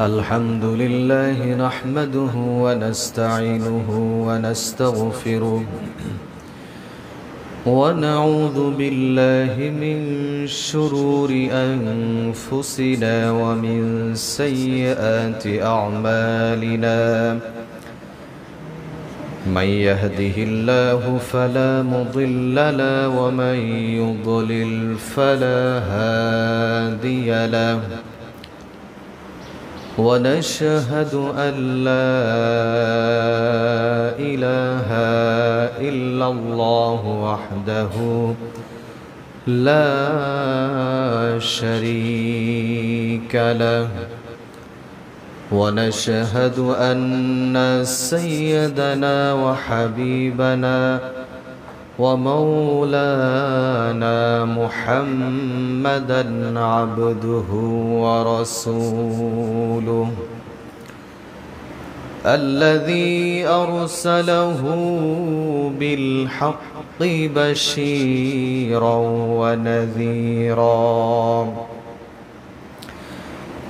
الحمد لله نحمده ونستعينه ونستغفره ونعوذ بالله من شرور أنفسنا ومن سيئات أعمالنا من يهده الله فلا مضل له ومن يضلل فلا هادي له ونشهد أن لا إله إلا الله وحده لا شريك له ونشهد أن سيدنا وحبيبنا ومولانا محمدا عبده ورسوله الذي أرسله بالحق بشيرا ونذيرا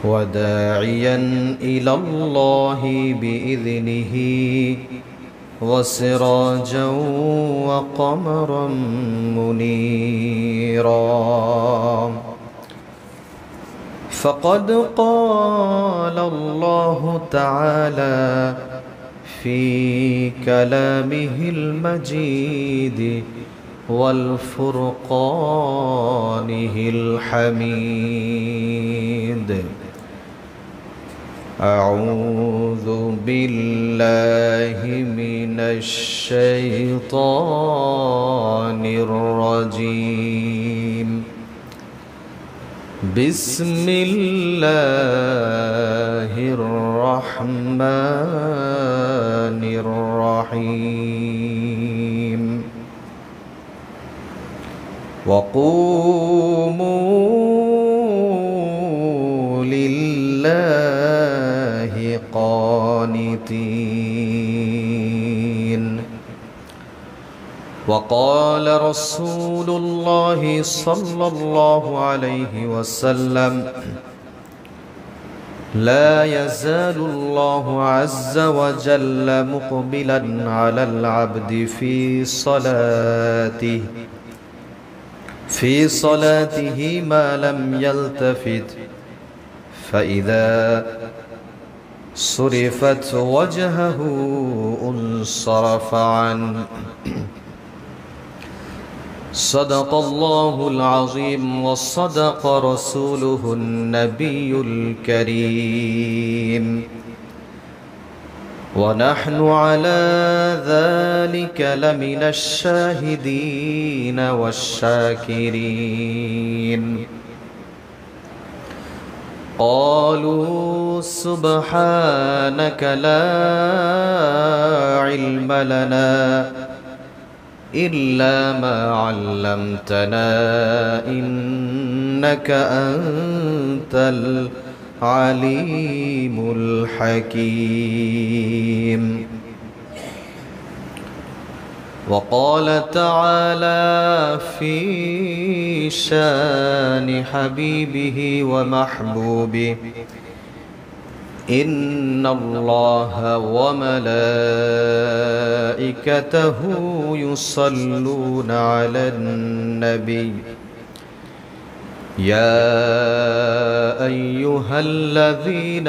وداعيا إلى الله بإذنه وسراجا وقمرا منيرا فقد قال الله تعالى في كلامه المجيد والفرقانه الحميد أعوذ بالله من الشيطان الرجيم بسم الله الرحمن الرحيم وقوموا لله قانتين وقال رسول الله صلى الله عليه وسلم لا يزال الله عز وجل مقبلا على العبد في صلاته ما لم يلتفت فإذا صرفت وجهه انصرف عنه صدق الله العظيم وصدق رسوله النبي الكريم ونحن على ذلك لمن الشاهدين والشاكرين قالوا سبحانك لا علم لنا إلا ما علمتنا إنك أنت العليم الحكيم وقال تعالى في شان حبيبه ومحبوبه إن الله وملائكته يصلون على النبي يا أيها الذين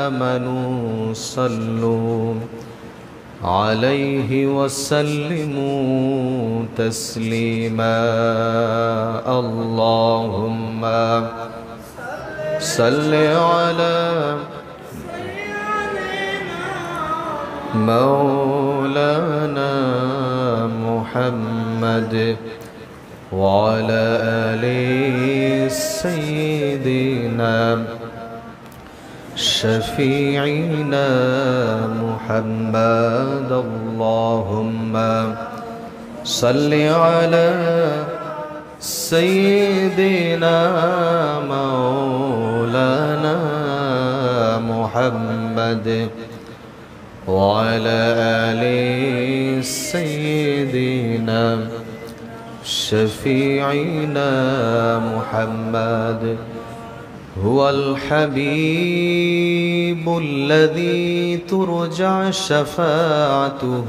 آمنوا صلوا عليه وسلموا تسليما اللهم صل على مولانا محمد وعلى آل سيدنا شفيعنا محمد اللهم صل على سيدنا مولانا محمد وعلى آل سيدنا شفيعنا محمد هو الحبيب الذي ترجع شفاعته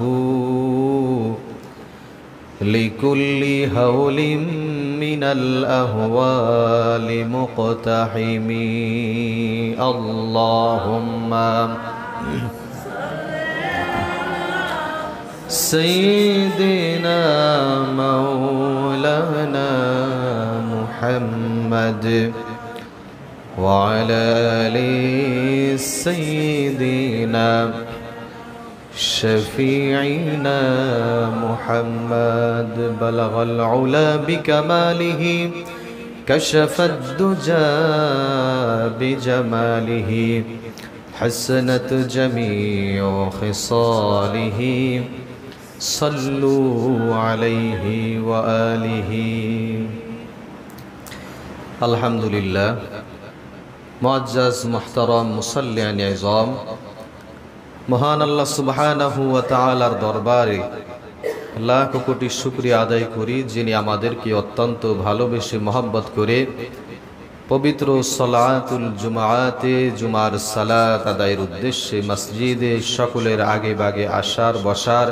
لكل هول من الأهوال مقتحم اللهم سيدنا مولانا محمد وعلى آل سيدنا شفيعنا محمد بلغ العلا بكماله كشف الدجى بجماله حسنت جميع خصاله صلوا عليه وآله الحمد لله মুআজ্জাজ মুহতারাম মুসাল্লিয়ান ism মহান আল্লাহ সুবহানাহু ওয়া তাআলার দরবারে লাখ কোটি শুকরিয়া আদায় করি যিনি আমাদেরকে অত্যন্ত ভালোবেসে মহব্বত করে পবিত্র সালাতুল জুমাআতে জুমার সালাত আদায়ের উদ্দেশ্যে মসজিদে সকলের আগে বাগে আসার বসার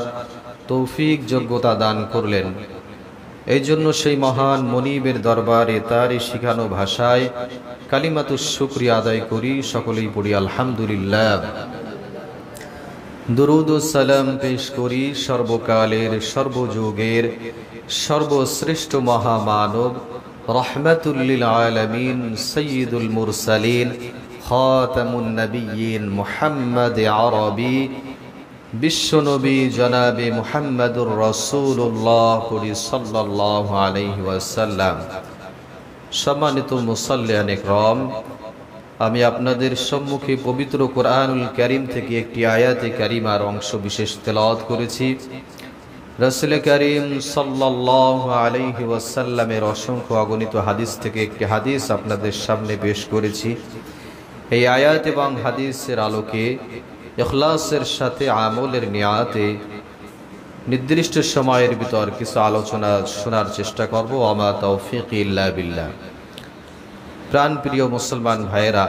তৌফিক যোগ্যতা দান করলেন। এই জন্য সেই মহান মনিবের দরবারে তারই শিখানো ভাষায় কালিমাতুশ শুকরিয়া আদায় করি, সকলেই পড়ি আলহামদুলিল্লাহ। দুরুদ ও সালাম পেশ করি সর্বকালের সর্বযুগের সর্বশ্রেষ্ঠ মহামানব রহমাতুল লিল আলামিন সাইয়্যিদুল মুরসালিন খাতামুন নবিয়্যিন মুহাম্মদ আরবি বিশ্বনবী জনাবে মুহাম্মদুর রাসূলুল্লাহ সাল্লাল্লাহু আলাইহি ওয়াসাল্লাম। সম্মানিত মুসাল্লিয়ান ইকরাম, আমি আপনাদের সম্মুখে পবিত্র কোরআনুল কারীম থেকে একটি আয়াতে কারিমার অংশ বিশেষ তেলাওয়াত করেছি। রাসূল কারীম সাল্লাল্লাহু আলাইহি ওয়াসাল্লামের অসংখ্য অগণিত হাদিস থেকে একটি হাদিস আপনাদের সামনে পেশ করেছি। এই আয়াত এবং হাদিসের আলোকে ইখলাসের সাথে আমলের নিয়াতে নির্দিষ্ট সময়ের ভিতর কিছু আলোচনা শোনার চেষ্টা করব। আমা তৌফিক ইল্লা বিল্লাহ। প্রাণপ্রিয় মুসলমান ভাইয়েরা,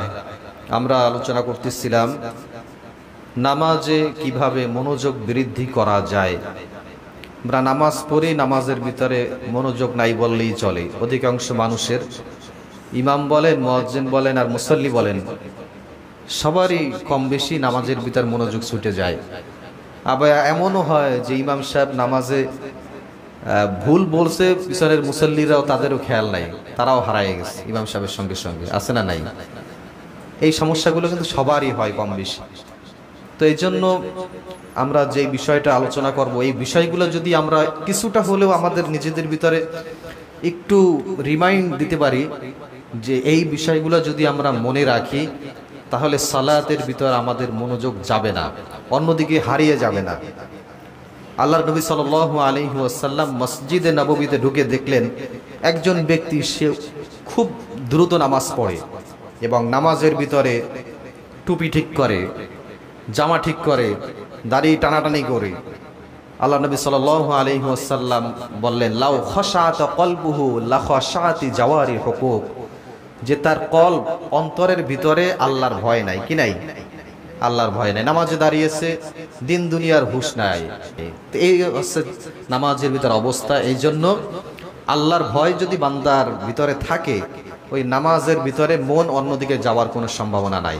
আমরা আলোচনা করতেছিলাম নামাজে কিভাবে মনোযোগ বৃদ্ধি করা যায়। আমরা নামাজ পড়ি, নামাজের ভিতরে মনোযোগ নাই বললেই চলে। অধিকাংশ মানুষের, ইমাম বলেন, মুয়াজ্জিন বলেন আর মুসল্লি বলেন, সবারই কম বেশি নামাজের ভিতর মনোযোগ ছুটে যায়। আবার এমনও হয় যে ইমাম সাহেব নামাজে ভুল বলছে, পিছনের মুসল্লিরাও তাদেরও খেয়াল নাই, তারাও হারায় গেছে ইমাম সাহেবের সঙ্গে সঙ্গে, আছে না নাই? এই সমস্যাগুলো কিন্তু সবারই হয় কম বেশি। তো এই জন্য আমরা যে বিষয়টা আলোচনা করব, এই বিষয়গুলো যদি আমরা কিছুটা হলেও আমাদের নিজেদের ভিতরে একটু রিমাইন্ড দিতে পারি, যে এই বিষয়গুলো যদি আমরা মনে রাখি, তাহলে সালাতের ভিতর আমাদের মনোযোগ যাবে না, অন্যদিকে হারিয়ে যাবে না। আল্লাহর নবী সাল্লাল্লাহু আলাইহি ওয়াসাল্লাম মসজিদে নববীতে ঢুকে দেখলেন একজন ব্যক্তি, সে খুব দ্রুত নামাজ পড়ে এবং নামাজের ভিতরে টুপি ঠিক করে, জামা ঠিক করে, দাড়ি টানাটানি করে। আল্লাহ নবী সাল্লাল্লাহু আলাইহি ওয়াসাল্লাম বললেন, লাউ খাশাত কলবুহু লা খাশাতি জাওয়ারিহুকু, যে তার কলব, অন্তরের ভিতরে আল্লাহর ভয় নাই। কি নাই? আল্লাহর ভয় নাই। নামাজে দাঁড়িয়েছে, দিন দুনিয়ার হুঁশ নাই। এই হচ্ছে নামাজের ভিতর অবস্থা। এই জন্য আল্লাহর ভয় যদি বান্দার ভিতরে থাকে, ওই নামাজের ভিতরে মন অন্যদিকে যাওয়ার কোনো সম্ভাবনা নাই।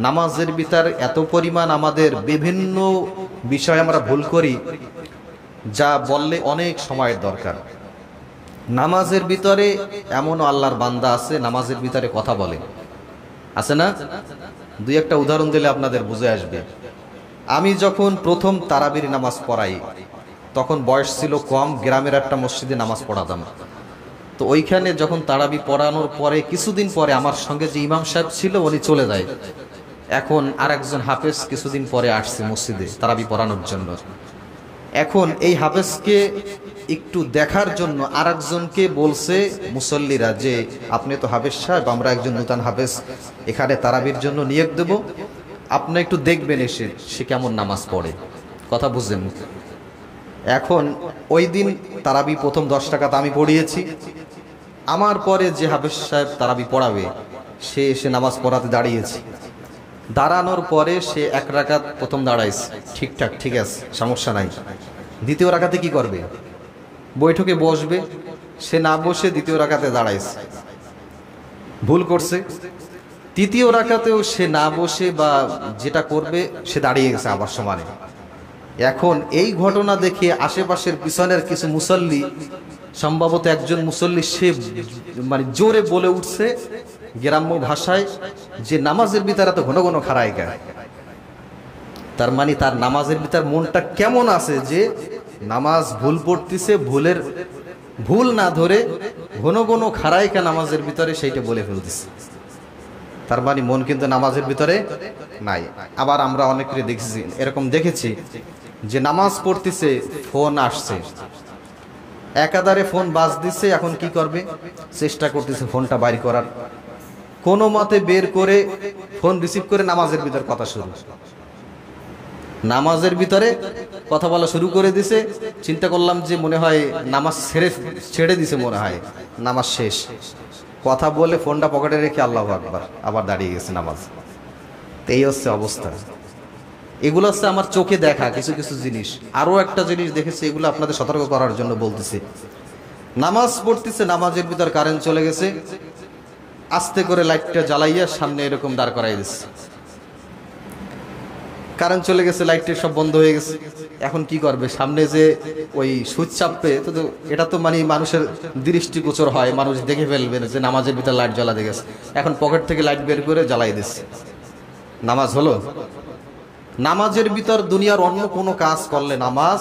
নামাজের ভিতর এত পরিমাণ আমাদের বিভিন্ন বিষয় আমরা ভুল করি, যা বললে অনেক সময়ের দরকার। নামাজের ভিতরে এমনও আল্লাহর বান্দা আছে, নামাজের ভিতরে কথা বলে, আছে না? দুই একটা উদাহরণ দিলে আপনাদের বুঝে আসবে। আমি যখন প্রথম তারাবির নামাজ পড়াই, তখন বয়স ছিল কম, গ্রামের একটা মসজিদে নামাজ পড়াতাম। তো ওইখানে যখন তারাবি পড়ানোর পরে কিছুদিন পরে আমার সঙ্গে যে ইমাম সাহেব ছিল উনি চলে যায়। এখন আর একজন হাফেজ কিছুদিন পরে আসছে মসজিদে তারাবি পড়ানোর জন্য। এখন এই হাফেজকে একটু দেখার জন্য আর একজনকে বলছে মুসল্লিরা যে, আপনি তো হাফেজ সাহেব, আমরা একজন নূতন হাফেজ এখানে তারাবির জন্য নিয়োগ দেব, আপনি একটু দেখবেন এসে সে কেমন নামাজ পড়ে। কথা বুঝলেন? এখন ওই দিন তারাবি প্রথম 10 টাকাতে আমি পড়িয়েছি। আমার পরে যে হাফেজ সাহেব তারাবি পড়াবে, সে এসে নামাজ পড়াতে দাঁড়িয়েছে। দাঁড়ানোর পরে সে এক রাকাত প্রথম দাঁড়াইছে, ঠিকঠাক, ঠিক আছে, সমস্যা নাই। দ্বিতীয় রাকাতে কি করবে? বৈঠকে বসবে। সে না বসে দ্বিতীয় রাকাতে দাঁড়াইছে, ভুল করছে। তৃতীয় রাকাতেও সে না বসে বা যেটা করবে সে দাঁড়িয়ে গেছে আবার সমানে। এখন এই ঘটনা দেখে আশেপাশের পিছনের কিছু মুসল্লি, সম্ভবত একজন মুসল্লি, সে মানে জোরে বলে উঠছে গ্রাম্য ভাষায় যে নামাজের ভিতরে তো ঘন ঘন খাড়ায় গায়। তার মানে তার নামাজের ভিতর মনটা কেমন আছে যে নামাজ ভুল পড়তেছে, ভুল না ধরে ঘন ঘন খাড়ায় কা নামাজের ভিতরে সেইটা বলে ফেলতেছে। তার মানে মন কিন্তু নামাজের ভিতরে নাই। আবার আমরা অনেকে দেখেছি, এরকম দেখেছি যে নামাজ পড়তেছে, ফোন আসছে, একাধারে ফোন বাজ দিচ্ছে। এখন কি করবে? চেষ্টা করতেছে ফোনটা বাইর করার, কোনো মতে বের করে ফোন রিসিভ করে নামাজের ভিতর কথা শুরু, নামাজের ভিতরে কথা বলা শুরু করে দিছে। চিন্তা করলাম যে মনে হয় নামাজ ছেড়ে দিছে, মনে হয় নামাজ শেষ। কথা বলে ফোনটা পকেটে রেখে আল্লাহু আকবার আবার দাঁড়িয়ে গেছে নামাজ। এই হচ্ছে অবস্থা। এগুলো হচ্ছে আমার চোখে দেখা কিছু কিছু জিনিস। আরও একটা জিনিস দেখেছি, এগুলো আপনাদের সতর্ক করার জন্য বলতেছি। নামাজ পড়তেছে, নামাজের ভিতর কারেন্ট চলে গেছে, আস্তে করে লাইটটা জ্বালাইয়া সামনে এরকম দাঁড় করাই দিচ্ছে। কারেন্ট চলে গেছে, লাইটটা সব বন্ধ হয়ে গেছে। এখন কি করবে? সামনে যে ওই সুইচ চাপবে, তো এটা তো মানে মানুষের দৃষ্টিগোচর হয়, মানুষ দেখে ফেলবে যে নামাজের ভিতর লাইট জ্বালাতে গেছে। এখন পকেট থেকে লাইট বের করে জ্বালাই দিচ্ছে। নামাজ হলো? নামাজের ভিতর দুনিয়ার অন্য কোনো কাজ করলে নামাজ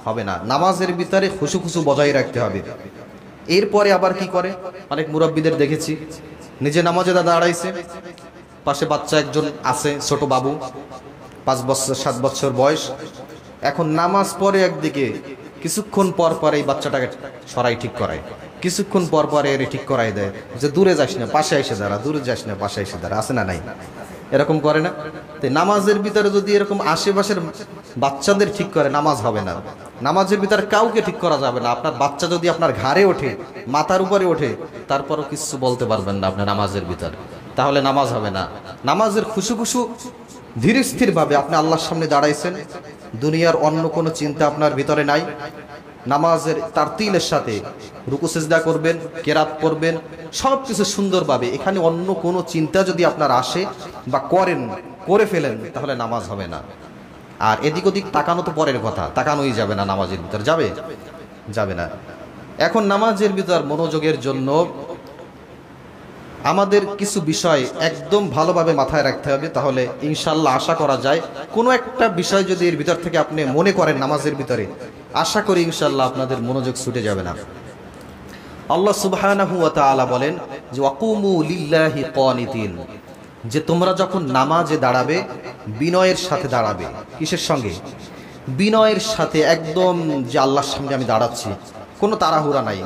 হবে না। নামাজের ভিতরে খুশু খুশু বজায় রাখতে হবে। এরপরে আবার কি করে, অনেক মুরব্বীদের দেখেছি, নিজে নামাজে দাঁড়াইছে, পাশে বাচ্চা একজন আছে, ছোট বাবু, 5 বছর 7 বছর বয়স। এখন নামাজ পড়ে একদিকে, কিছুক্ষণ পর পর এই বাচ্চাটাকে সরাই ঠিক করায়, কিছুক্ষণ পর পর এর ঠিক করাই দেয় যে দূরে যাস না, পাশে এসে দাঁড়া, দূরে যাস না, পাশে এসে দাঁড়া। আছে না নাই? এরকম করে না? তাই নামাজের ভিতরে যদি এরকম আশেপাশের বাচ্চাদের ঠিক করে, নামাজ হবে না। নামাজের ভিতরে কাউকে ঠিক করা যাবে না। আপনার বাচ্চা যদি আপনার ঘাড়ে ওঠে, মাথার উপরে ওঠে, তারপরও কিছু বলতে পারবেন না আপনি নামাজের ভিতরে, তাহলে নামাজ হবে না। নামাজের খুশু খুশু ধীর স্থির ভাবে আপনি আল্লাহর সামনে দাঁড়াইছেন, দুনিয়ার অন্য কোনো চিন্তা আপনার ভিতরে নাই। নামাজের তারতিলের সাথে রুকু সিজদা করবেন, কেরাত পড়বেন, সব কিছু সুন্দরভাবে। এখানে অন্য কোনো চিন্তা যদি আপনার আসে বা করে ফেলেন, তাহলে নামাজ হবে না। আর এদিক ওদিক তাকানো তো পরের কথা, তাকানোই যাবে না নামাজের ভিতর, যাবে না। এখন নামাজের ভিতর মনোযোগের জন্য আমাদের কিছু বিষয় একদম ভালোভাবে মাথায় রাখতে হবে, তাহলে ইনশাল্লাহ আশা করা যায় কোনো একটা বিষয় যদি এর ভিতর থেকে আপনি মনে করেন নামাজের ভিতরে, আশা করি ইনশাল্লাহ আপনাদের মনোযোগ ছুটে যাবে না। আল্লাহ সুবহানাহু ওয়া তাআলা বলেন যে ওয়াকুমু লিল্লাহি কানিতিন, যে তোমরা যখন নামাজে দাঁড়াবে বিনয়ের সাথে দাঁড়াবে। কিসের সঙ্গে? বিনয়ের সাথে, একদম যে আল্লাহর সামনে আমি দাঁড়াচ্ছি, কোনো তাড়াহুড়া নাই।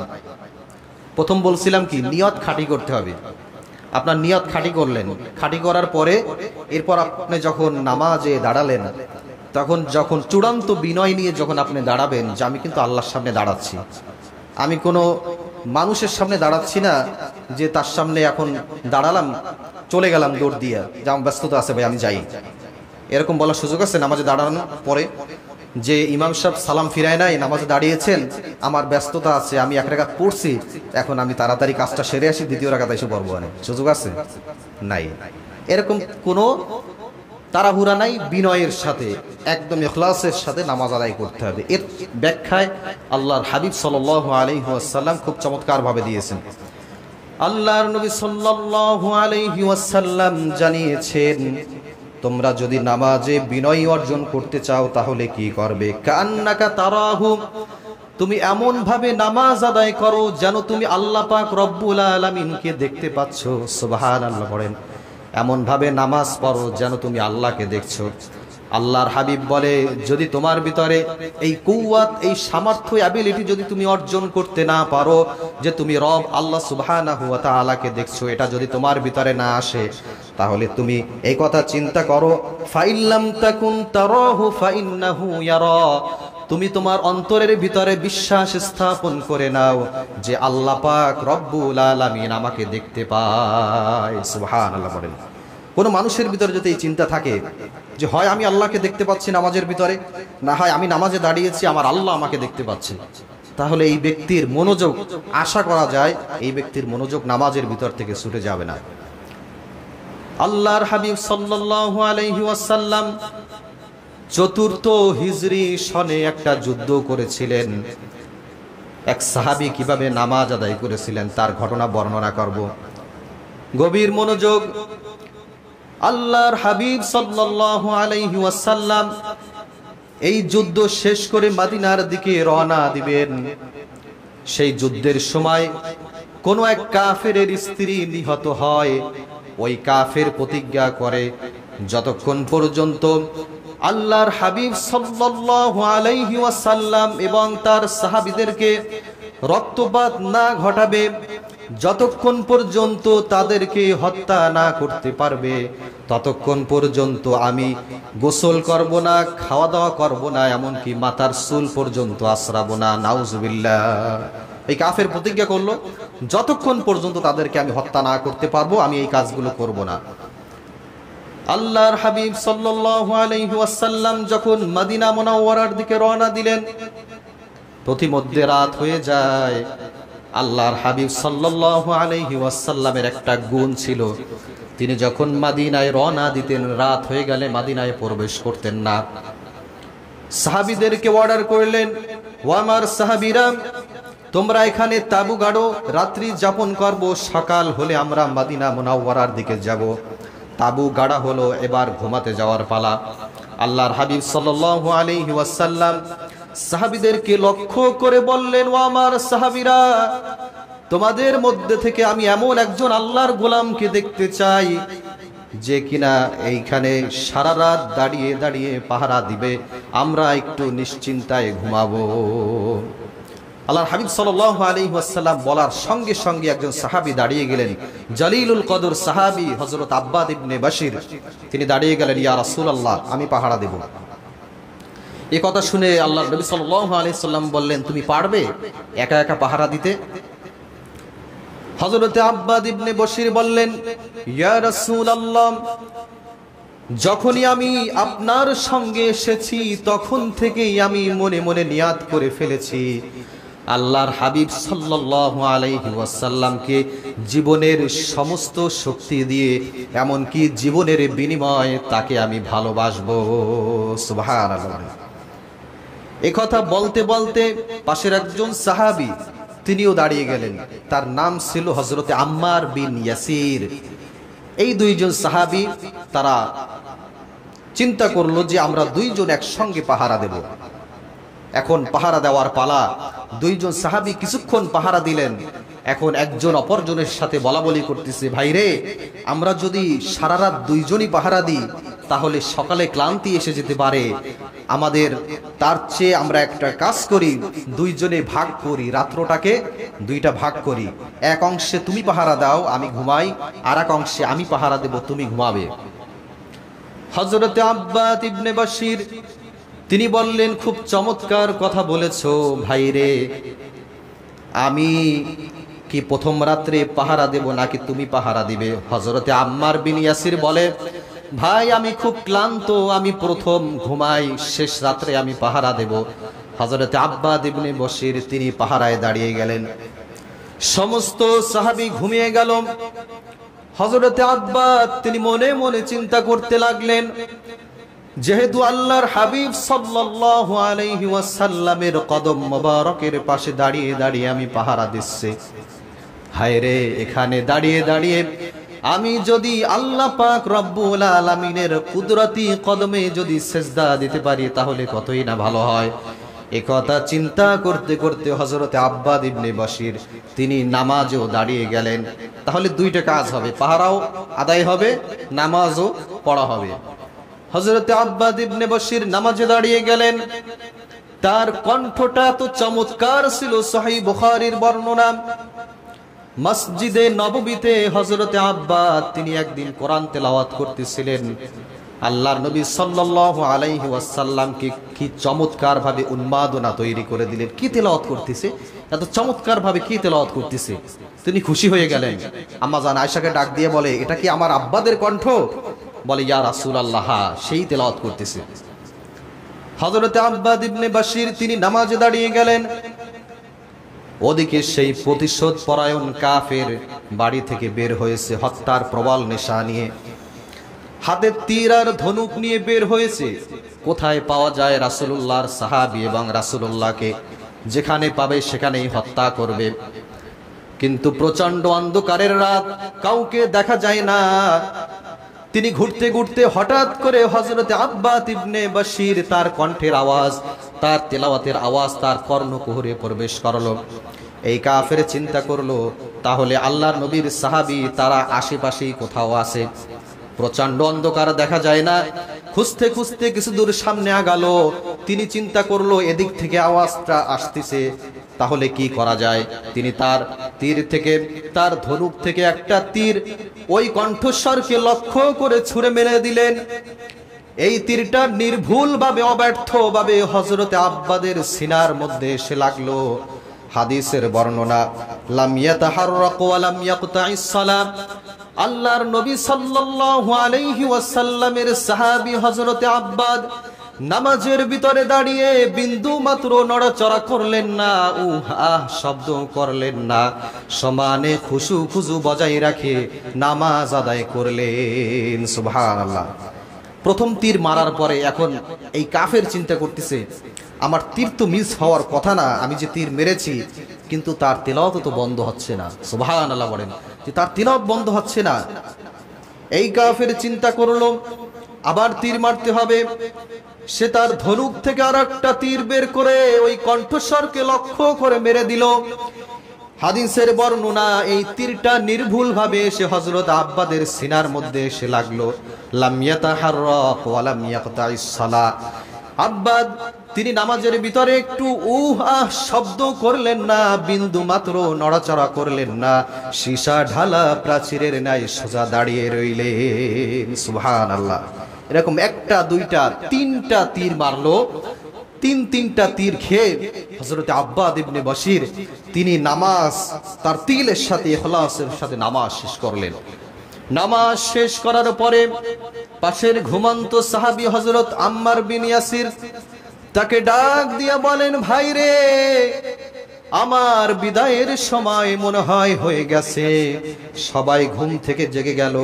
প্রথম বলছিলাম কি, নিয়ত খাঁটি করতে হবে। আপনার নিয়ত খাঁটি করলেন, খাঁটি করার পরে এরপর আপনি যখন নামাজে দাঁড়ালেন, তখন যখন চূড়ান্ত বিনয় নিয়ে যখন আপনি দাঁড়াবেন যে আমি কিন্তু আল্লাহর সামনে দাঁড়াচ্ছি, আমি কোনো মানুষের সামনে দাঁড়াচ্ছি না যে তার সামনে এখন দাঁড়ালাম, চলে গেলাম দৌড় দিয়ে, যে আমার ব্যস্ততা আছে ভাই আমি যাই, এরকম বলার সুযোগ আছে নামাজে দাঁড়ানোর পরে? যে ইমাম সাহেব সালাম ফিরায় নাই, নামাজে দাঁড়িয়েছেন, আমার ব্যস্ততা আছে, আমি এক রাকাত পড়ছি, এখন আমি তাড়াতাড়ি কাজটা সেরে আসি, দ্বিতীয় রাকাত এসে পড়বো, সুযোগ আছে? নাই। এরকম কোনো তাড়াহুড়া নাই, বিনয়ের সাথে একদম ইখলাসের সাথে নামাজ আদায় করতে হবে। এর ব্যাখ্যায় আল্লাহর হাবিব সাল্লাল্লাহু আলাইহি ওয়াসাল্লাম খুব চমৎকার ভাবে দিয়েছেন। আল্লাহর নবী সাল্লাল্লাহু আলাইহি ওয়াসাল্লাম জানিয়েছেন, তোমরা যদি নামাজে বিনয় অর্জন করতে চাও তাহলে কি করবে? কান্নাকা তারাহু, তুমি এমন ভাবে নামাজ আদায় করো যেন তুমি আল্লাহ পাক রব্বুল আলামিনকে দেখতে পাচ্ছ। সুবহানাল্লাহ পড়েন। এমন ভাবে নামাজ পড়ো যেন তুমি আল্লাহকে দেখছো। আল্লাহর হাবিব বলে, যদি তোমার ভিতরে এই কুওয়াত, এই সামর্থ্য, অ্যাবিলিটি যদি তুমি অর্জন করতে না পারো যে তুমি রব আল্লাহ সুবহানাহু ওয়া তাআলাকে দেখছো, এটা যদি তোমার ভিতরে না আসে, তাহলে তুমি এই কথা চিন্তা করো, ফাইল্লাম তাকুন তারাহু ফাইন্নাহু ইয়ারা, তুমি তোমার অন্তরের ভিতরে বিশ্বাস স্থাপন করে নাও যে আল্লাহ পাক রব্বুল আলামিন আমাকে দেখতে পায়। সুবহানাল্লাহ বলেন। কোনো মানুষের ভিতরে যদি এই চিন্তা থাকে যে হয় আমি আল্লাহকে দেখতে পাচ্ছি নামাজের ভিতরে, না হয় আমি নামাজে দাঁড়িয়েছি আমার আল্লাহ আমাকে দেখতে পাচ্ছে, তাহলে এই ব্যক্তির মনোযোগ, আশা করা যায় এই ব্যক্তির মনোযোগ নামাজের ভিতর থেকে ছুটে যাবে না। আল্লাহর হাবিব সাল্লাল্লাহু আলাইহি ওয়াসাল্লাম চতুর্থ হিজরি সনে একটা যুদ্ধ করেছিলেন। এক সাহাবী কিভাবে নামাজ আদায় করেছিলেন তার ঘটনা বর্ণনা করব। গভীর মনোযোগ। আল্লাহর হাবিব সাল্লাল্লাহু আলাইহি ওয়াসাল্লাম এই যুদ্ধ শেষ করে মদিনার দিকে রওনা দিবেন। সেই যুদ্ধের সময় কোন এক কাফেরের স্ত্রী নিহত হয়। ওই কাফের প্রতিজ্ঞা করে যতক্ষণ পর্যন্ত আল্লাহর হাবিব সাল্লাল্লাহু আলাইহি ওয়াসাল্লাম এবং তার সাহাবীদেরকে রক্তপাত না ঘটাবে, যতক্ষণ পর্যন্ত তাদেরকে হত্যা না করতে পারবে, ততক্ষণ পর্যন্ত আমি গোসল করব না, খাওয়া দাওয়া করব না, এমনকি মাথার চুল পর্যন্ত আশ্রাবো না। নাউজুবিল্লাহ। এই কাফের প্রতিজ্ঞা করলো যতক্ষণ পর্যন্ত তাদেরকে আমি হত্যা না করতে পারবো আমি এই কাজগুলো করব না। আল্লাহর হাবিব সাল্লাল্লাহু আলাইহি ওয়াসাল্লাম যখন মদিনা মুনাওয়ারার দিকে রওনা দিলেন, প্রতিমধ্যে রাত হয়ে যায়। আল্লাহর হাবিব সাল্লাল্লাহু আলাইহি ওয়াসাল্লামের একটা গুণ ছিল, তিনি যখন মদিনায় রওনা দিতেন রাত হয়ে গেলে মদিনায় প্রবেশ করতেন না। সাহাবীদেরকে অর্ডার করলেন, ও আমার সাহাবীরা, তোমরা এখানে তাবু গাড়ো, রাত্রি যাপন করব, সকাল হলে আমরা মদিনা মুনাওয়ারার দিকে যাব। তাবু গাড়া হলো, এবার ঘুমাতে যাওয়ার পালা। আল্লাহর হাবিব সাল্লাল্লাহু আলাইহি ওয়াসাল্লাম সাহাবীদেরকে লক্ষ্য করে বললেন, ও আমার সাহাবীরা, তোমাদের মধ্যে থেকে আমি এমন একজন আল্লাহর গোলামকে দেখতে চাই যে কিনা এইখানে সারা রাত দাঁড়িয়ে দাঁড়িয়ে পাহারা দিবে, আমরা একটু নিশ্চিন্তায় ঘুমাবো। আল্লাহর হাবিব সাল্লাল্লাহু আলাইহি ওয়াসাল্লাম বলার সঙ্গে সঙ্গে একজন সাহাবী দাঁড়িয়ে গেলেন, জলিলুল কদর সাহাবী হযরত আব্বাদ ইবনে বাশির। তিনি দাঁড়িয়ে গেলেন, ইয়া রাসূলুল্লাহ, আমি পাহারা দেব। এই কথা শুনে আল্লাহর নবী সাল্লাল্লাহু আলাইহি ওয়াসাল্লাম বললেন, তুমি পারবে একা একা পাহারা দিতে? হযরত আব্বাদ ইবনে বাশির বললেন, ইয়া রাসূলুল্লাহ, যখনই আমি আপনার সঙ্গে এসেছি তখন থেকেই আমি মনে মনে নিয়াত করে ফেলেছি আল্লাহর হাবিব সাল্লাল্লাহু আলাইহি ওয়াসাল্লামকে জীবনের সমস্ত শক্তি দিয়ে, এমনকি জীবনের বিনিময়ে তাকে আমি ভালোবাসবো। সুবহানাল্লাহ। এই কথা বলতে বলতে পাশের একজন সাহাবী তিনিও দাঁড়িয়ে গেলেন, তার নাম ছিল হযরত আম্মার বিন ইয়াসির। এই দুইজন সাহাবী তারা চিন্তা করলো যে আমরা দুইজন একসঙ্গে পাহারা দেব। এখন পাহারা দেওয়ার পালা। দুইজন সাহাবী কিছুক্ষণ পাহারা দিলেন। এখন একজন অপরজনের সাথে বলাবলি করতেছে, ভাই রে, আমরা যদি সারা রাত দুইজনই পাহারা দিই তাহলে সকালে ক্লান্তি এসে যেতে পারে, আমাদের তার চেয়ে আমরা একটা কাজ করি, দুইজনে ভাগ করি, রাত্রটাকে দুইটা ভাগ করি, এক অংশে তুমি পাহারা দাও আমি ঘুমাই, আর এক অংশে আমি পাহারা দেব তুমি ঘুমাবে। হযরত আব্বাদ ইবনে বাশির তিনি বললেন, খুব চমৎকার কথা বলেছো ভাই রে, আমি কি প্রথম রাত্রে পাহারা দেব নাকি তুমি পাহারা দিবে? হযরতে আম্মার বিন ইয়াসির বলে, ভাই আমি খুব ক্লান্ত, আমি প্রথম ঘুমাই, শেষ রাত্রে আমি পাহারা দেব। হযরতে আব্বাদ ইবনে বাশির তিনি পাহারায় দাঁড়িয়ে গেলেন। সমস্ত সাহাবী ঘুমিয়ে গেল। হযরতে আব্বাদ তিনি মনে মনে চিন্তা করতে লাগলেন, যেহেতু আল্লাহর হাবিব সাল্লাল্লাহু আলাইহি ওয়াসাল্লামের কদম মোবারকের পাশে দাঁড়িয়ে দাঁড়িয়ে আমি পাহারা দিচ্ছি, হায় রে, এখানে দাঁড়িয়ে দাঁড়িয়ে আমি যদি আল্লাহ পাক রব্বুল আলামিনের কুদরতি কদমে যদি সেজদা দিতে পারি তাহলে কতই না ভালো হয়। একথা চিন্তা করতে করতে হযরতে আব্বাদ ইবনে বাশির তিনি নামাজেও দাঁড়িয়ে গেলেন। তাহলে দুইটা কাজ হবে, পাহারাও আদায় হবে, নামাজও পড়া হবে। হযরতে আব্বাদ ইবনে বাশির নামাজে দাঁড়িয়ে গেলেন। তার কণ্ঠটা তো চমৎকার ছিল। সহিহ বুখারীর বর্ণনা, মসজিদে নববীতে হযরতে আব্বাদ তিনি একদিন কোরআন তেলাওয়াত করতেছিলেন। আল্লাহর নবী সাল্লাল্লাহু আলাইহি ওয়াসাল্লামকে কি চমৎকার ভাবে উন্মাদনা তৈরি করে দিলেন। কি তেলাওয়াত করতেছে, এত চমৎকার ভাবে কি তেলাওয়াত করতেছে। তিনি খুশি হয়ে গেলেন। আম্মা জান আয়েশাকে ডাক দিয়ে বলে, এটা কি আমার আব্বাদের কণ্ঠ? বলে, ইয়া রাসূলুল্লাহ, সেই তেলাওয়াত করতেছে। হযরতে আব্বাদ ইবনে বাশির তিনি নামাজে দাঁড়িয়ে গেলেন। ওদিকে সেই প্রতিশোধ পরায়ণ কাফের বাড়ি থেকে বের হয়েছে হত্যার প্রবল নেশা নিয়ে, হাতে তীর আর ধনুক নিয়ে বের হয়েছে। কোথায় পাওয়া যায় রাসূলুল্লাহর সাহাবী এবং রাসূলুল্লাহকে যেখানে পাবে সেখানেই হত্যা করবে। কিন্তু প্রচন্ড অন্ধকারের রাত, কাউকে দেখা যায় না। তিনি ঘুরতে ঘুরতে হঠাৎ করে হযরতে আব্বাদ ইবনে বাশির তার কণ্ঠের আওয়াজ, তার তেলাওয়াতের আওয়াজ তার কর্ণকুহরে প্রবেশ করলো। এই কাফের চিন্তা করলো, তাহলে আল্লাহর নবীর সাহাবী তারা আশেপাশেই কোথাও আছে। প্রচন্ড অন্ধকার, দেখা যায় না। খুঁজতে খুঁজতে কিছু দূর সামনে আগালো। তিনি চিন্তা করলো, এদিক থেকে আওয়াজটা আসতেছে, তাহলে কি করা যায়। তিনি তার তীর থেকে, তার ধনুক থেকে একটা তীর ওই কণ্ঠস্বরকে লক্ষ্য করে ছুঁড়ে মেরে দিলেন। এই তীরটা নির্ভুলভাবে, অব্যর্থভাবে হযরতে আব্বাদের সিনার মধ্যে এসে লাগলো। হাদিসের বর্ণনা, লাম ইয়াতাহাররাক ওয়া লাম ইয়াকতাইস সালাম। আল্লাহর নবী সাল্লাল্লাহু আলাইহি ওয়াসাল্লামের সাহাবী হযরতে আব্বাদ নামাজের ভিতরে দাঁড়িয়ে বিন্দু মাত্র নড়াচড়া করলেন না, আহ শব্দ করলেন না, সমানে খুশু বজায় রাখে নামাজ আদায় করলেন। সুবহানাল্লাহ। প্রথম তীর মারার পরে এখন এই কাফের চিন্তা করতেছে, আমার তীর তো মিস হওয়ার কথা না, আমি যে তীর মেরেছি, কিন্তু তার তিলাওয়াত তো বন্ধ হচ্ছে না। সুবহানাল্লাহ বলেন, যে তার তিলাওয়াত বন্ধ হচ্ছে না। এই কাফের চিন্তা করলো আবার তীর মারতে হবে। সে তার ধনুক থেকে আরেকটা তীর বের করে ওই কণ্ঠস্বরকে লক্ষ্য করে মেরে দিল। হাদিসের বর্ণনা, এই তীরটা নির্ভুলভাবে এসে হযরত আব্বাদের সিনার মধ্যে এসে লাগলো। লাম ইয়াতাহাররাক ওয়া লাম ইয়াকতাইস সালাহ। আব্বাদ তিনি নামাজের ভিতরে একটু আহ শব্দ করলেন না, বিন্দু মাত্র নড়াচড়া করলেন না, সীসা ঢালা প্রাচীরের ন্যায় সোজা দাঁড়িয়ে রইলেন। সুবহানাল্লাহ। এরকম একটা, দুইটা, তিনটা তীর মারলো। তিনটা তীর খেয়ে হযরতে আব্বাদ ইবনে বাশির তিনি নামাজ তার তিলের সাথে, ইখলাসের সাথে নামাজ শেষ করলেন। নামাজ শেষ করার পরে পাশের ঘুমন্ত সাহাবী হযরত আম্মার বিন ইয়াসির তাকে ডাক দিয়া বলেন, ভাই রে, আমার বিদায়ের সময় মনে হয় হয়ে গেছে। সবাই ঘুম থেকে জেগে গেল।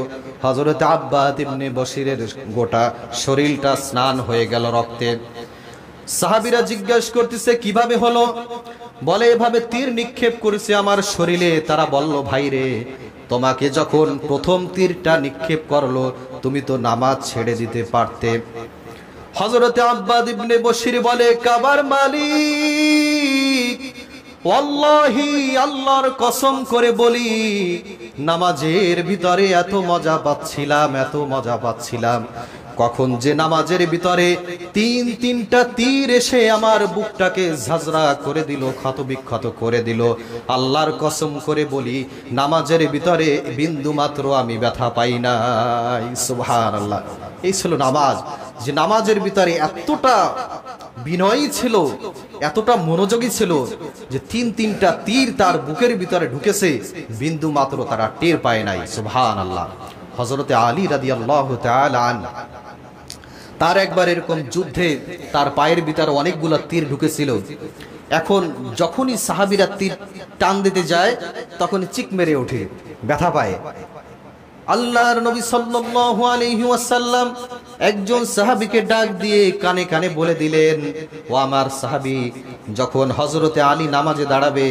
হযরত আব্বাদ ইবনে বাশিরের গোটা শরীরটা স্নান হয়ে গেল রক্তে। সাহাবীরা জিজ্ঞাসা করতেছে, কিভাবে হলো? বলে, এভাবে তীর নিক্ষেপ করেছে আমার শরীরে। তারা বলল, ভাই রে, তোমাকে যখন প্রথম তীরটা নিক্ষেপ করলো, তুমি তো নামাজ ছেড়ে দিতে পারতে। হযরতে আব্বাদ ইবনে বাশির বলে, কাবার মালিক, ওয়াল্লাহি আল্লাহর কসম করে বলি, নামাজের ভিতরে এত মজা পাচ্ছিলাম, কখন যে নামাজের ভিতরে তিনটা তীর এসে আমার বুকটাকে ঝাঁঝরা করে দিল, ক্ষতবিক্ষত করে দিল। আল্লাহর কসম করে বলি, নামাজের ভিতরে বিন্দু মাত্র আমি ব্যথা পাই নাই। সুবহানাল্লাহ। এই ছিল নামাজ, যে নামাজের ভিতরে এতটা বিনয়ী ছিল, এতটা মনোযোগী ছিল, যে তিনটা তীর তার বুকের ভিতরে ঢুকেছে, বিন্দু মাত্র তারা টের পায় নাই। সুবহানাল্লাহ। হযরতে আলী রাদিয়াল্লাহু তাআলা আনহু, তার একবার এরকম যুদ্ধে তার পায়ের ভিতরে অনেকগুলো তীর ঢুকেছিল। এখন যখনই সাহাবীরা তীর টান দিতে যায়, তখনই চিক মেরে ওঠে, ব্যথা পায়। আল্লাহর নবী সাল্লাল্লাহু আলাইহি ওয়াসাল্লাম একজন সাহাবীকে ডাক দিয়ে কানে কানে বলে দিলেন, ও আমার সাহাবী, যখন হযরতে আলী নামাজে দাঁড়াবে,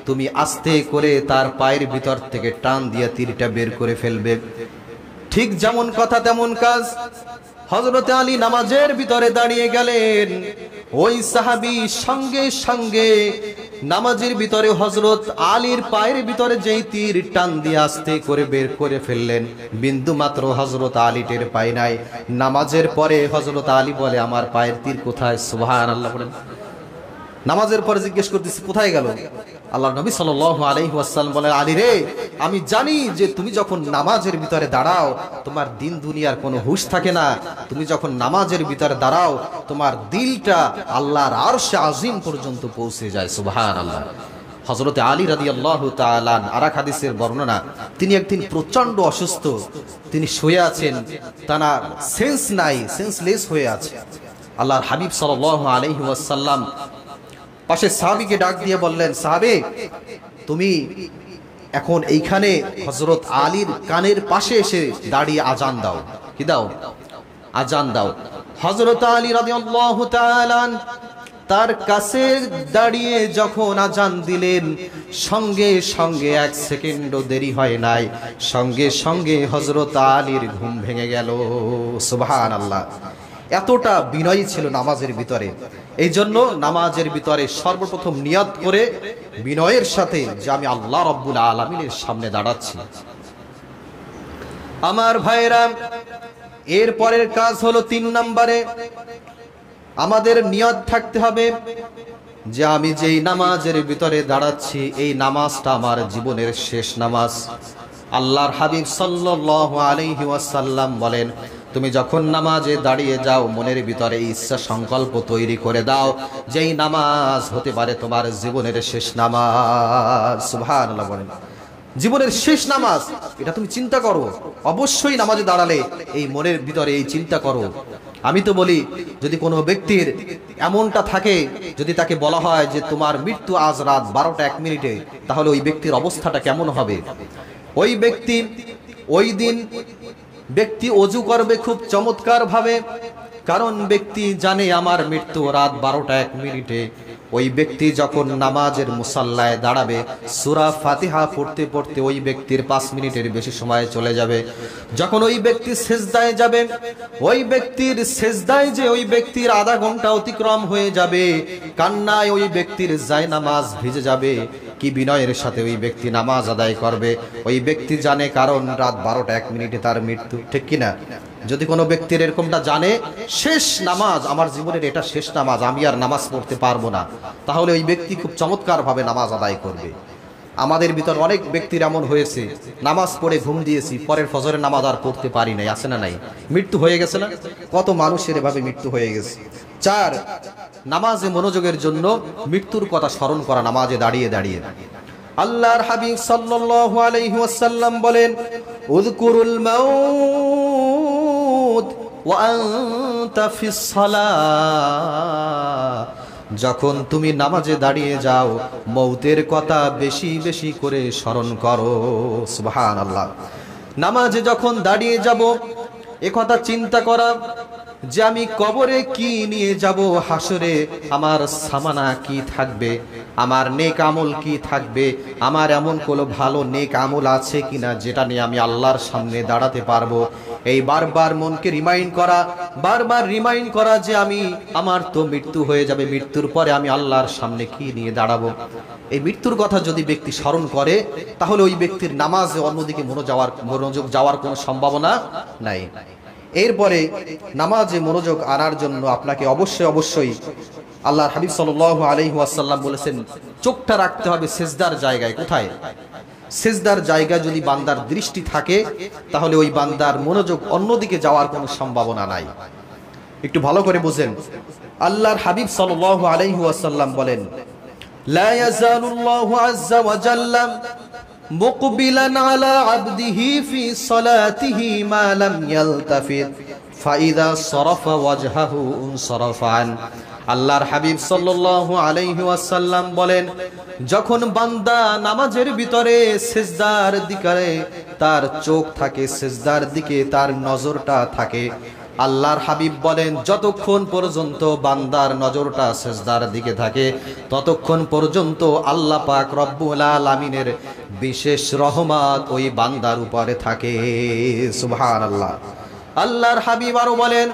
তুমি আস্তে করে তার পায়ের ভিতর থেকে টান দিয়ে তীরটা বের করে ফেলবে। ঠিক যেমন কথা তেমন কাজ। হযরতে আলী নামাজের ভিতরে দাঁড়িয়ে গেলেন। ওই সাহাবী সঙ্গে সঙ্গে নামাজের ভিতরে হযরত আলীর পায়ের ভিতরে যেই তীর টান দিয়ে আস্তে করে বের করে ফেললেন, বিন্দু মাত্র হযরত আলী টের পায় নাই। নামাজের পরে হযরত আলী বলে, আমার পায়ের তীর কোথায়? সুবহানাল্লাহ বলেন। নামাজের পরে জিজ্ঞেস করতেছি, কোথায় গেল? আল্লাহর নবী সাল্লাল্লাহু আলাইহি ওয়াসাল্লাম বলেন, আলী রে, আমি জানি যে তুমি যখন নামাজের ভিতরে দাঁড়াও, তোমার দিন দুনিয়ার কোনো হুঁশ থাকে না। তুমি যখন নামাজের ভিতরে দাঁড়াও, তোমার দিলটা আল্লাহর আরশে আজিম পর্যন্ত পৌঁছে যায়। সুবহানাল্লাহ। হযরত আলী রাদিয়াল্লাহু তাআলা আরেক হাদিসের বর্ণনা, তিনি একদিন প্রচন্ড অসুস্থ, তিনি শুয়ে আছেন, তার সেন্স নাই, সেন্সলেস হয়ে আছে। আল্লাহর হাবিব সাল্লাল্লাহু আলাইহি ওয়াসাল্লাম পাশে সাহাবীকে ডাক দিয়ে বললেন, সাহাবী তুমি এখন এইখানে হযরত আলীর কানের পাশে এসে দাঁড়িয়ে আজান দাও। কি দাও? আজান দাও। হযরত আলী রাদিয়াল্লাহু তাআলা তার কাছে দাঁড়িয়ে যখন আজান দিলেন, সঙ্গে সঙ্গে এক সেকেন্ডও দেরি হয় নাই, সঙ্গে সঙ্গে হযরত আলীর ঘুম ভেঙে গেল। সুবহানাল্লাহ। এতটা বিনয়ী ছিল নামাজের ভিতরে। এই জন্য নামাজের ভিতরে সর্বপ্রথম নিয়ত করে বিনয়ের সাথে যে আমি আল্লাহ রাব্বুল আলামিনের সামনে দাঁড়াচ্ছি। আমার ভাইরা, এর পরের কাজ হলো 3 নম্বরে আমাদের নিয়ত থাকতে হবে যে আমি যেই নামাজের ভিতরে দাঁড়াচ্ছি এই নামাজটা আমার জীবনের শেষ নামাজ। আল্লাহর হাবিব সাল্লাল্লাহু আলাইহি ওয়াসাল্লাম বলেন, তুমি যখন নামাজে দাঁড়িয়ে যাও মনের ভিতরে ইচ্ছা সংকল্প তৈরি করে দাও যেই নামাজ হতে পারে তোমার জীবনের শেষ নামাজ। সুবহানাল্লাহ বলেন, জীবনের শেষ নামাজ এটা তুমি চিন্তা করো। অবশ্যই নামাজে দাঁড়ালে এই মনের ভিতরে এই চিন্তা করো। আমি তো বলি, যদি কোনো ব্যক্তির এমনটা থাকে, যদি তাকে বলা হয় যে তোমার মৃত্যু আজ রাত 12টা 1 মিনিটে, তাহলে ওই ব্যক্তির অবস্থাটা কেমন হবে? ওই ব্যক্তি ওই দিন ব্যক্তি ওযু করবে খুব চমৎকার ভাবে, কারণ ব্যক্তি জানে আমার মৃত্যু রাত 12টা 1 মিনিটে। ওই ব্যক্তি যখন নামাজের মুসাল্লায় দাঁড়াবে, সূরা ফাতিহা পড়তে পড়তে ওই ব্যক্তির 5 মিনিটের বেশি সময় চলে যাবে। যখন ওই ব্যক্তি সিজদায় যাবে, ওই ব্যক্তির সিজদায় যে ওই ব্যক্তির আধা ঘন্টা অতিক্রম হয়ে যাবে, কান্নায় ওই ব্যক্তির জায়নামাজ ভিজে যাবে। কি বিনয়ের সাথে ওই ব্যক্তি নামাজ আদায় করবে, ওই ব্যক্তি জানে কারণ রাত 12টা 1 মিনিটে তার মৃত্যু, ঠিক কিনা? যদি কোনো ব্যক্তির এরকমটা জানে শেষ নামাজ আমার জীবনের এটা শেষ নামাজ, আমি আর নামাজ পড়তে পারবো না, তাহলে ওই ব্যক্তি খুব চমৎকার ভাবে নামাজ আদায় করবে। আমাদের ভিতর অনেক ব্যক্তির এমন হয়েছে, নামাজ পড়ে ঘুম দিয়েছি, পরের ফজরের নামাজ আর পড়তে পারি নাই, আছে না নাই? মৃত্যু হয়ে গেছে না? কত মানুষের এভাবে মৃত্যু হয়ে গেছে। 4, নামাজে মনোযোগের জন্য মৃত্যুর কথা স্মরণ করা নামাজে দাঁড়িয়ে দাঁড়িয়ে। আল্লাহর হাবিব সাল্লাল্লাহু আলাইহি ওয়াসাল্লাম বলেন, উযকুরুল মাউত ওয়া আনতা ফিস সালাহ। যখন তুমি নামাজে দাঁড়িয়ে যাও মৌতের কথা বেশি বেশি করে স্মরণ করো। সুবহানাল্লাহ। নামাজে যখন দাঁড়িয়ে যাব এ কথা চিন্তা করা যে আমি কবরে কি নিয়ে যাব, হাসরে আমার সামানা কি থাকবে, আমার নেক আমল কি থাকবে, আমার এমন কোনো ভালো নেক আমল আছে কিনা যেটা নিয়ে আমি আল্লাহর সামনে দাঁড়াতে পারবো। এই বারবার মনকে বারবার রিমাইন্ড করা যে আমার তো মৃত্যু হয়ে যাবে, মৃত্যুর পরে আমি আল্লাহর সামনে কি নিয়ে দাঁড়াবো। এই মৃত্যুর কথা যদি ব্যক্তি স্মরণ করে তাহলে ওই ব্যক্তির নামাজে অন্যদিকে মনোযোগ যাওয়ার কোনো সম্ভাবনা নাই। এরপরে নামাজে মনোযোগ আনার জন্য আপনাকে অবশ্যই আল্লাহর হাবিব সাল্লাল্লাহু আলাইহি ওয়াসাল্লাম বলেছেন চোখটা রাখতে হবে সিজদার জায়গায়। কোথায়? সিজদার জায়গায় যদি বান্দার দৃষ্টি থাকে তাহলে ওই বান্দার মনোযোগ অন্যদিকে যাওয়ার কোনো সম্ভাবনা নাই। একটু ভালো করে বুঝেন, আল্লাহর হাবিব সাল্লাল্লাহু আলাইহি ওয়াসাল্লাম বলেন, লা ইয়াজালুল্লাহু আযজা ওয়া জাল্লা মুকবিলান আলা আবদিহি ফি সালাতিহি মা লাম ইয়ালতাফিত ফাইদা সারাফা ওয়াজহাহু উনসারাফান। আল্লাহর হাবিব সাল্লাল্লাহু আলাইহি ওয়াসাল্লাম বলেন, যখন বান্দা নামাজের ভিতরে সিজদার দিকে তার চোখ থাকে, সিজদার দিকে তার নজরটা থাকে, আল্লাহর হাবিব বলেন যতক্ষণ পর্যন্ত বান্দার নজরটা সিজদার দিকে থাকে ততক্ষণ পর্যন্ত আল্লাহ পাক রব্বুল আলামিনের বিশেষ রহমত ওই বান্দার উপরে থাকে। সুবহানাল্লাহ। আল্লাহর হাবিব আরো বলেন,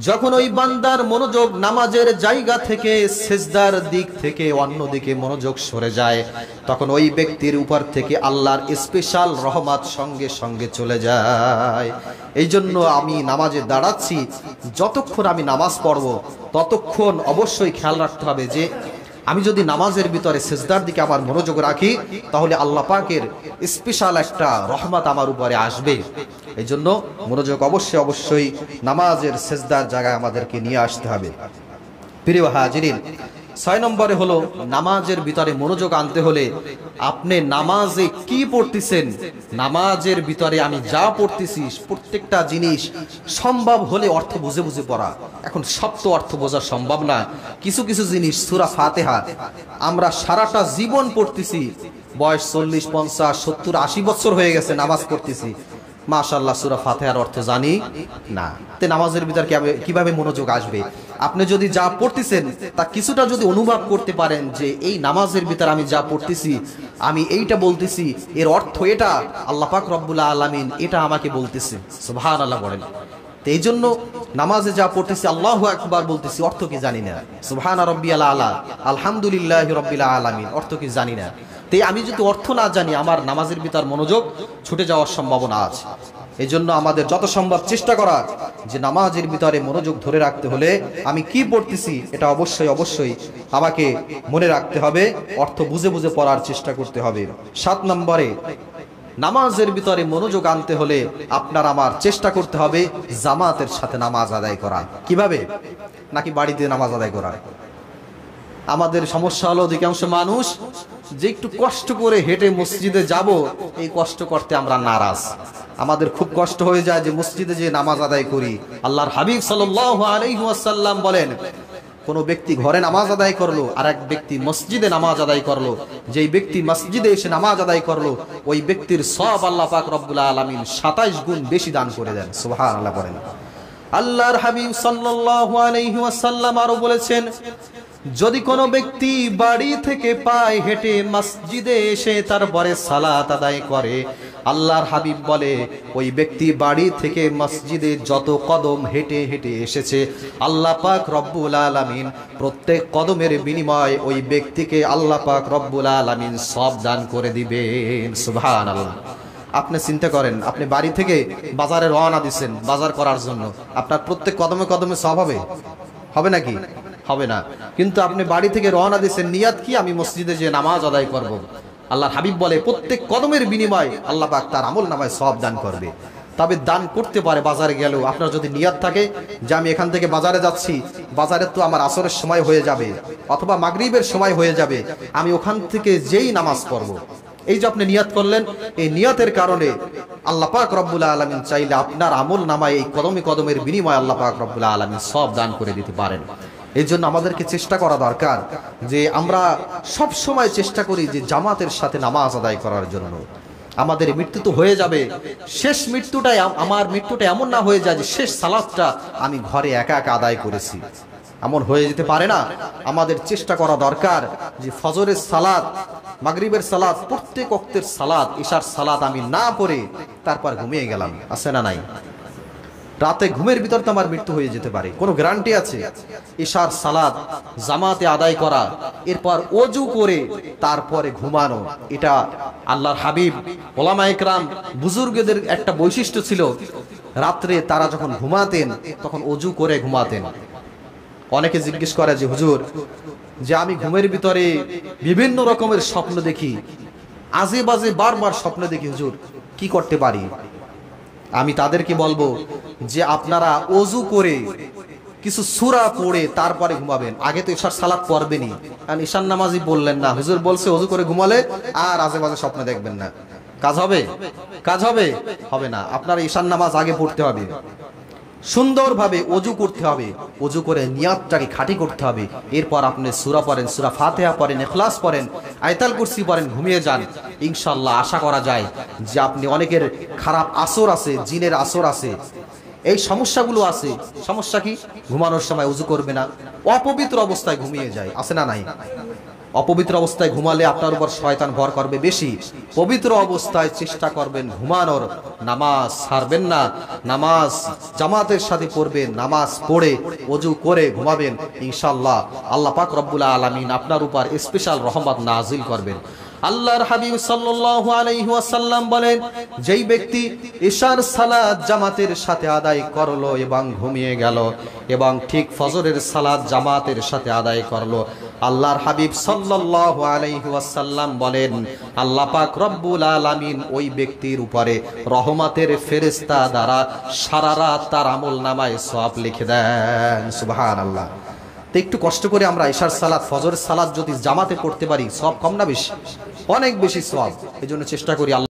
যখন ওই বান্দার মনোযোগ নামাজের জায়গা থেকে সিজদার দিক থেকে অন্যদিকে মনোযোগ সরে যায় তখন ওই ব্যক্তির উপর থেকে আল্লাহর স্পেশাল রহমত সঙ্গে সঙ্গে চলে যায়। এই জন্য আমি নামাজে দাঁড়াচ্ছি, যতক্ষণ আমি নামাজ পড়ব ততক্ষণ অবশ্যই খেয়াল রাখতে হবে যে আমি যদি নামাজের ভিতরে সিজদার দিকে আমার মনোযোগ রাখি তাহলে আল্লাহ পাকের স্পেশাল একটা রহমত আমার উপরে আসবে। এই জন্য মনোযোগ অবশ্যই নামাজের সিজদার জায়গায় আমাদেরকে নিয়ে আসতে হবে। প্রিয় হাজিরিন, 6 নম্বরে হলো নামাজের ভিতরে মনোযোগ আনতে হলে আপনি নামাজে কি পড়তেছেন, নামাজের ভিতরে আমি যা পড়তেছি প্রত্যেকটা জিনিস সম্ভব হলে অর্থ বুঝে বুঝে পড়া। এখন সব তো অর্থ বোঝা সম্ভব না, কিছু কিছু জিনিস সূরা ফাতিহা আমরা সারাটা জীবন পড়তেছি, বয়স 40, 50, 70, 80 বছর হয়ে গেছে নামাজ পড়তেছি, মাশাআল্লাহ সূরা ফাতিহার অর্থ জানি না। তে নামাজের ভিতর কিভাবে মনোযোগ আসবে? আপনি যদি যা পড়তেছেন তা কিছুটা যদি অনুভব করতে পারেন যে এই নামাজের ভিতর আমি যা পড়তেছি, আমি এইটা বলতেছি, এর অর্থ এটা, আল্লাহ পাক রব্বুল আলামিন এটা আমাকে বলতেছে, সুবহানাল্লাহ বলেন। তো এই জন্য নামাজে যা পড়তেছি আল্লাহু আকবার বলতেছি, অর্থ কি জানি না, সুবহানা রাব্বিয়াল আলা, আলহামদুলিল্লাহি রাব্বিল আলামিন, অর্থ কি জানি না। তাই আমি যদি অর্থ না জানি আমার নামাজের ভিতর মনোযোগ ছুটে যাওয়ার সম্ভাবনা আছে। এই জন্য আমাদের যত সম্ভব চেষ্টা করা যে নামাজের ভিতরে মনোযোগ ধরে রাখতে হলে আমি কি পড়তেছি এটা অবশ্যই অবশ্যই আমাকে মনে রাখতে হবে, অর্থ বুঝে বুঝে পড়ার চেষ্টা করতে হবে। 7 নম্বরে নামাজের ভিতরে মনোযোগ আনতে হলে আপনার আমার চেষ্টা করতে হবে জামাতের সাথে নামাজ আদায় করা। কিভাবে? নাকি বাড়িতে নামাজ আদায় করা? আমাদের সমস্যা হলো অধিকাংশ মানুষ যে একটু কষ্ট করে হেঁটে মসজিদে যাব, এই কষ্ট করতে আমরা নারাজ। আমাদের খুব কষ্ট হয়ে যায় যে মসজিদে যে নামাজ আদায় করি। আল্লাহর হাবিব সাল্লাল্লাহু আলাইহি ওয়াসাল্লাম বলেন, কোন ব্যক্তি ঘরে নামাজ আদায় করলো আর এক ব্যক্তি মসজিদে নামাজ আদায় করলো, যেই ব্যক্তি মসজিদে এসে নামাজ আদায় করলো ওই ব্যক্তির সওয়াব আল্লাহ পাক রব্বুল আলামিন 27 গুণ বেশি দান করে দেন। সুবহানাল্লাহ বলেন। আল্লাহর হাবিব সাল্লাল্লাহু আলাইহি ওয়াসাল্লাম আরো বলেছেন, যদি কোনো ব্যক্তি বাড়ি থেকে পায়ে হেঁটে মসজিদে এসে তারপরে সালাত আদায় করে, আল্লাহর হাবিব বলে ওই ব্যক্তি বাড়ি থেকে মসজিদে যত কদম হেঁটে হেঁটে এসেছে আল্লাহ পাক রব্বুল আলামিন প্রত্যেক কদমের বিনিময়ে ওই ব্যক্তিকে আল্লাহ পাক রব্বুল আলামিন সওয়াব দান করে দিবেন। সুবহানাল্লাহ। আপনি চিন্তা করেন, আপনি বাড়ি থেকে বাজারে রওনা দিচ্ছেন বাজার করার জন্য, আপনার প্রত্যেক কদমে কদমে সওয়াব হবে? হবে নাকি? হবে না। কিন্তু আপনি বাড়ি থেকে রওনা দিচ্ছেন, নিয়াত কি? আমি মসজিদে যে নামাজ আদায় করব। আল্লাহর হাবিব বলে প্রত্যেক কদমের বিনিময়ে আল্লাহ পাক তার আমল নামায় সওয়াব দান করবে। তবে দান করতে পারে বাজারে গেলেও। আপনার যদি নিয়াত থাকে যে আমি এখান থেকে বাজারে যাচ্ছি, বাজারে তো আমার আসরের সময় হয়ে যাবে অথবা মাগরিবের সময় হয়ে যাবে, আমি ওখান থেকে যেই নামাজ পড়ব, এই যে আপনি নিয়াত করলেন, এই নিয়াতের কারণে আল্লাহ পাক রব্বুল আলামিন চাইলে আপনার আমল নামায় এই কদমে কদমের বিনিময়ে আল্লাহ পাক রব্বুল আলামিন সওয়াব দান করে দিতে পারেন। এই জন্য আমাদেরকে চেষ্টা করা দরকার যে আমরা সব সময় চেষ্টা করি যে জামাতের সাথে নামাজ আদায় করার জন্য। আমাদের মৃত্যু তো হয়ে যাবে, শেষ মৃত্যুটাই আমার মৃত্যুটা এমন না হয়ে যায় যে শেষ সালাতটা আমি ঘরে একা একা আদায় করেছি, এমন হয়ে যেতে পারে না। আমাদের চেষ্টা করা দরকার যে ফজরের সালাত, মাগরিবের সালাত, প্রত্যেক ওয়াক্তের সালাত, ইশার সালাত আমি না পড়ে তারপর ঘুমিয়ে গেলাম, আছে না নাই? রাতে ঘুমের ভিতর তো আমার মৃত্যু হয়ে যেতে পারে, কোনো গ্যারান্টি আছে? ইশার সালাত জামাতে আদায় করা, এরপর ওযু করে তারপরে ঘুমানো, এটা আল্লাহর হাবিব, ওলামা ইকরাম, বুজুর্গদের একটা বৈশিষ্ট্য ছিল। রাত্রে তারা যখন ঘুমাতেন তখন ওযু করে ঘুমাতেন। অনেকে জিজ্ঞেস করে যে হুজুর, যে আমি ঘুমের ভিতরে বিভিন্ন রকমের স্বপ্ন দেখি, আজে বাজে বারবার স্বপ্ন দেখি, হুজুর কি করতে পারি? আমি তাদেরকে বলবো যে আপনারা ওযু করে কিছু সূরা পড়ে তারপরে ঘুমাবেন। আগে তো ইশার সালাত পড়বেনই, কারণ ঈশার নামাজই বললেন না, হুজুর বলছে ওযু করে ঘুমালে আর আজে বাজে স্বপ্ন দেখবেন না। কাজ হবে? কাজ হবে? হবে না। আপনার ঈশার নামাজ আগে পড়তে হবে, সুন্দরভাবে ওযু করতে হবে, ওযু করে নিয়াতটাকে খাঁটি করতে হবে। এরপর আপনি সূরা পড়েন, সূরা ফাতিহা পড়েন, ইখলাস পড়েন, আয়াতুল কুরসি পড়েন, ঘুমিয়ে যান। ইনশাআল্লাহ আশা করা যায় যে আপনি, অনেকের খারাপ আসর আছে, জিনের আসর আছে, এই সমস্যাগুলো আছে। সমস্যা কি? ঘুমানোর সময় ওযু করবে না, অপবিত্র অবস্থায় ঘুমিয়ে যায়, আছে না নাই? অপবিত্র অবস্থায় ঘুমালে আপনার উপর শয়তান ভর করবে বেশি। পবিত্র অবস্থায় চেষ্টা করবেন ঘুমানোর, নামাজ ছাড়বেন না, নামাজ জামাতের সাথে পড়বেন, নামাজ পড়ে ওযু করে ঘুমাবেন। ইনশাআল্লাহ আল্লাহ পাক রব্বুল আলামিন আপনার উপর স্পেশাল রহমত নাজিল করবেন। আল্লাহর হাবিব সাল্লাল্লাহু আলাইহি ওয়াসাল্লাম বলেন, যেই ব্যক্তি ইশার সালাত জামাতের সাথে আদায় করলো এবং ঘুমিয়ে গেল এবং ঠিক ফজরের সালাত জামাতের সাথে আদায় করলো, আল্লাহর হাবিব সাল্লাল্লাহু আলাইহি ওয়াসাল্লাম বলেন আল্লাহ পাক রব্বুল আলামিন ওই ব্যক্তির উপরে রহমতের ফেরেশতা দ্বারা সারা রাত তার আমল নামায় সওয়াব লিখে দেন। সুবহানাল্লাহ। তো একটু কষ্ট করে আমরা এশার সালাত ফজরের সালাত যদি জামাতে পড়তে পারি সব কম না বেশি? অনেক বেশি সওয়াব। এই জন্য চেষ্টা করি।